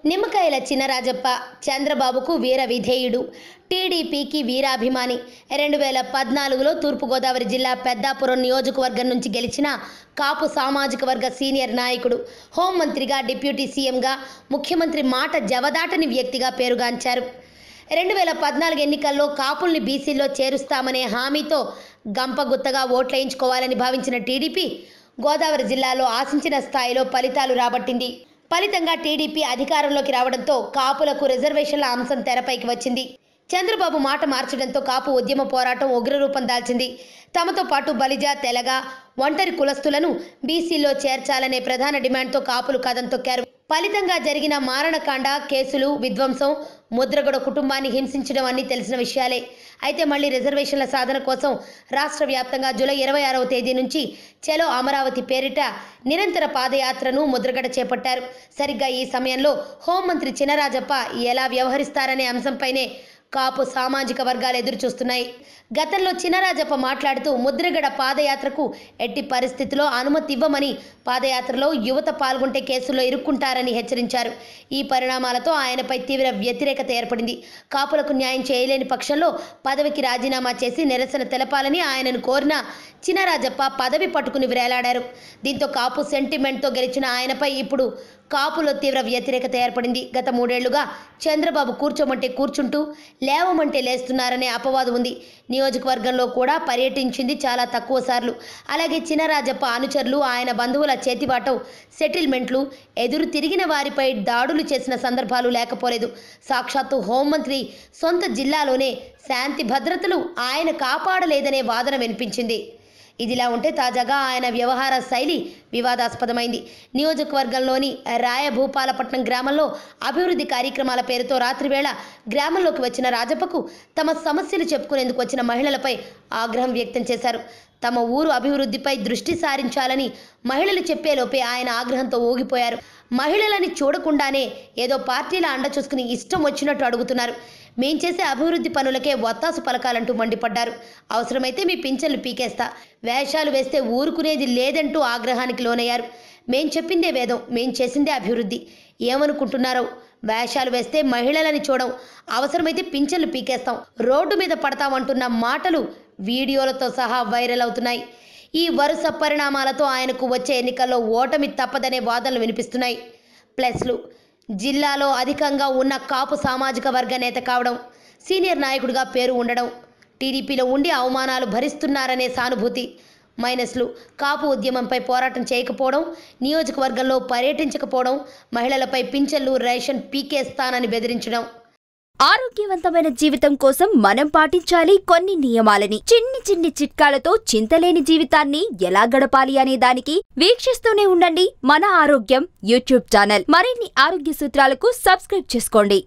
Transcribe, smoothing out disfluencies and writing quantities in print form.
నిమ్మకాయల చినరాజప్ప చంద్రబాబుకు వీర విధేయుడు, టీడీపీకి వీరాభిమాని. 2014లో తూర్పుగోదావరి జిల్లా పెద్దాపురం నియోజకవర్గం నుంచి గెలిచిన కాపు సామాజిక వర్గ సీనియర్ నాయకుడు, హోంమంత్రిగా, డిప్యూటీ సీఎంగా, ముఖ్యమంత్రి మాట జవదాటని వ్యక్తిగా పేరుగాంచారు. 2014 ఎన్నికల్లో కాపుల్ని బీసీల్లో చేరుస్తామనే హామీతో గంపగుత్తగా ఓట్లేయించుకోవాలని భావించిన టీడీపీ గోదావరి జిల్లాలో ఆశించిన స్థాయిలో ఫలితాలు రాబట్టింది. ఫలితంగా టీడీపీ అధికారంలోకి రావడంతో కాపులకు రిజర్వేషన్ల అంశం తెరపైకి వచ్చింది. చంద్రబాబు మాట మార్చడంతో కాపు ఉద్యమ పోరాటం ఉగ్రరూపం దాల్చింది. తమతో పాటు బలిజ, తెలగ, ఒంటరి కులస్తులను బీసీలో చేర్చాలనే ప్రధాన డిమాండ్తో కాపులు కదం తొక్కారు. ఫలితంగా జరిగిన మారణకాండ, కేసులు, విధ్వంసం, ముద్రగడ కుటుంబాన్ని హింసించడం అన్నీ తెలిసిన విషయాలే. అయితే మళ్లీ రిజర్వేషన్ల సాధన కోసం రాష్ట్ర వ్యాప్తంగా జూలై 26వ తేదీ నుంచి చలో అమరావతి పేరిట నిరంతర పాదయాత్రను ముద్రగడ చేపట్టారు. సరిగ్గా ఈ సమయంలో హోంమంత్రి చినరాజప్ప ఎలా వ్యవహరిస్తారనే అంశంపైనే కాపు సామాజిక వర్గాలు ఎదురు చూస్తున్నాయి. గతంలో చినరాజప్ప మాట్లాడుతూ ముద్రగడ పాదయాత్రకు ఎట్టి పరిస్థితిలో అనుమతి ఇవ్వమని, పాదయాత్రలో యువత పాల్గొంటే కేసుల్లో ఇరుక్కుంటారని హెచ్చరించారు. ఈ పరిణామాలతో ఆయనపై తీవ్ర వ్యతిరేకత ఏర్పడింది. కాపులకు న్యాయం చేయలేని పక్షంలో పదవికి రాజీనామా చేసి నిరసన తెలపాలని ఆయనను కోరిన చినరాజప్ప పదవి పట్టుకుని వేలాడారు. దీంతో కాపు సెంటిమెంట్తో గెలిచిన ఆయనపై ఇప్పుడు కాపులో తీవ్ర వ్యతిరేకత ఏర్పడింది. గత 3 ఏళ్లుగా చంద్రబాబు కూర్చోమంటే కూర్చుంటూ, లేవమంటే లేస్తున్నారనే అపవాదు ఉంది. నియోజకవర్గంలో కూడా పర్యటించింది చాలా తక్కువ సార్లు. అలాగే చినరాజప్ప అనుచరులు, ఆయన బంధువుల చేతివాటం, సెటిల్మెంట్లు, ఎదురు తిరిగిన వారిపై దాడులు చేసిన సందర్భాలు లేకపోలేదు. సాక్షాత్తు హోంమంత్రి సొంత జిల్లాలోనే శాంతి భద్రతలు ఆయన కాపాడలేదనే వాదన వినిపించింది. ఇదిలా ఉంటే తాజాగా ఆయన వ్యవహార శైలి వివాదాస్పదమైంది. నియోజకవర్గంలోని రాయభూపాలపట్నం గ్రామంలో అభివృద్ధి కార్యక్రమాల పేరుతో రాత్రివేళ గ్రామంలోకి వచ్చిన రాజప్పకు తమ సమస్యలు చెప్పుకునేందుకు వచ్చిన మహిళలపై ఆగ్రహం వ్యక్తం చేశారు. తమ ఊరు అభివృద్ధిపై దృష్టి సారించాలని మహిళలు చెప్పేలోపే ఆయన ఆగ్రహంతో ఊగిపోయారు. మహిళలని చూడకుండానే ఏదో పార్టీల అండ చూసుకుని ఇష్టం వచ్చినట్టు అడుగుతున్నారు. మేం చేసే అభివృద్ధి పనులకే వత్తాసు పలకాలంటూ మండిపడ్డారు. అవసరమైతే మీ పింఛన్లు పీకేస్తా, వేషాలు వేస్తే ఊరుకునేది లేదంటూ ఆగ్రహానికి లోనయ్యారు. మేం చెప్పిందే వేదం, మేం చేసిందే అభివృద్ధి. ఏమనుకుంటున్నారో? వేషాలు వేస్తే మహిళలని చూడం, అవసరమైతే పింఛన్లు పీకేస్తాం, రోడ్డు మీద పడతామంటున్న మాటలు వీడియోలతో సహా వైరల్ అవుతున్నాయి. ఈ వరుస పరిణామాలతో ఆయనకు వచ్చే ఎన్నికల్లో ఓటమి తప్పదనే వాదనలు వినిపిస్తున్నాయి. ప్లస్లు: జిల్లాలో అధికంగా ఉన్న కాపు సామాజిక వర్గ నేత కావడం, సీనియర్ నాయకుడిగా పేరు ఉండడం, టీడీపీలో ఉండి అవమానాలు భరిస్తున్నారనే సానుభూతి. మైనస్లు: కాపు ఉద్యమంపై పోరాటం చేయకపోవడం, నియోజకవర్గంలో పర్యటించకపోవడం, మహిళలపై పింఛన్లు, రేషన్ పీకేస్తానని బెదిరించడం. ఆరోగ్యవంతమైన జీవితం కోసం మనం పాటించాలి కొన్ని నియమాలని. చిన్ని చిట్కాలతో చింతలేని జీవితాన్ని ఎలా గడపాలి అనే దానికి వీక్షిస్తూనే ఉండండి మన ఆరోగ్యం యూట్యూబ్ ఛానల్. మరిన్ని ఆరోగ్య సూత్రాలకు సబ్స్క్రైబ్ చేసుకోండి.